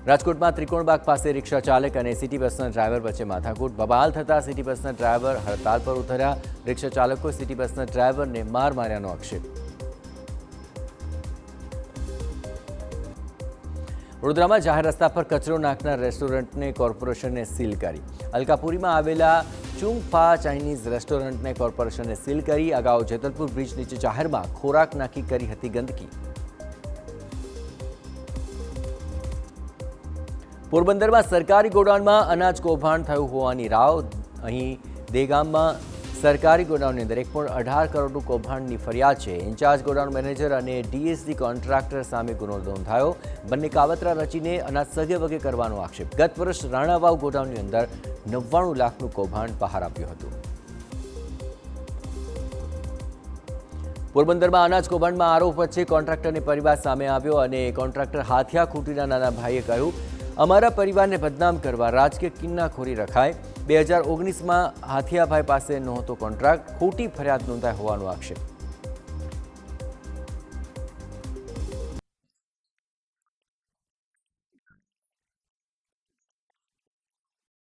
રાજકોટમાં ત્રિકોણબાગ પાસે રિક્ષા ચાલક અને સિટી બસના ડ્રાઈવર વચ્ચે માથાકૂટ બબાલ થતા સિટી બસના ડ્રાઈવર હડતાલ પર ઉતર્યા। રિક્ષા ચાલકો સિટી બસના ડ્રાઈવરને માર માર્યાનો આક્ષેપ। વડોદરામાં જાહેર રસ્તા પર કચરો નાખનાર રેસ્ટોરન્ટને કોર્પોરેશને સીલ કરી। અલકાપુરીમાં આવેલા ચુંગફા ચાઇનીઝ રેસ્ટોરન્ટને કોર્પોરેશને સીલ કરી। અગાઉ જેતલપુર બ્રિજ નીચે જાહેરમાં ખોરાક નાખી કરી હતી ગંદકી। પોરબંદરમાં સરકારી ગોડાઉનમાં અનાજ કૌભાંડ થયું હોવાની રાવ। અહીં દેગામમાં સરકારી ગોડાઉનની અંદર 1.18 કરોડનું કૌભાંડની ફરિયાદ છે। ઇન્ચાર્જ ગોડાઉન મેનેજર અને ડીએસડી કોન્ટ્રાક્ટર સામે ગુનો નોંધાયો। બંને કાવતરા રચીને અનાજ સગેવગે કરવાનો આક્ષેપ। ગત વર્ષ રાણાવાવ ગોડાઉનની અંદર 99 લાખનું કૌભાંડ બહાર આવ્યું હતું। પોરબંદરમાં અનાજ કૌભાંડમાં આરોપ વચ્ચે કોન્ટ્રાક્ટરને પરિવાર સામે આવ્યો અને કોન્ટ્રાક્ટર હાથિયા ખૂટીના નાના ભાઈએ કહ્યું, અમારા પરિવારને બદનામ કરવા રાજકીય કિન્નાખોરી રખાય। 2019માં હાથિયાભાઈ પાસે નહોતો કોન્ટ્રાક્ટ, ખોટી ફરિયાદ નોંધાઈ હોવાનો આક્ષેપ।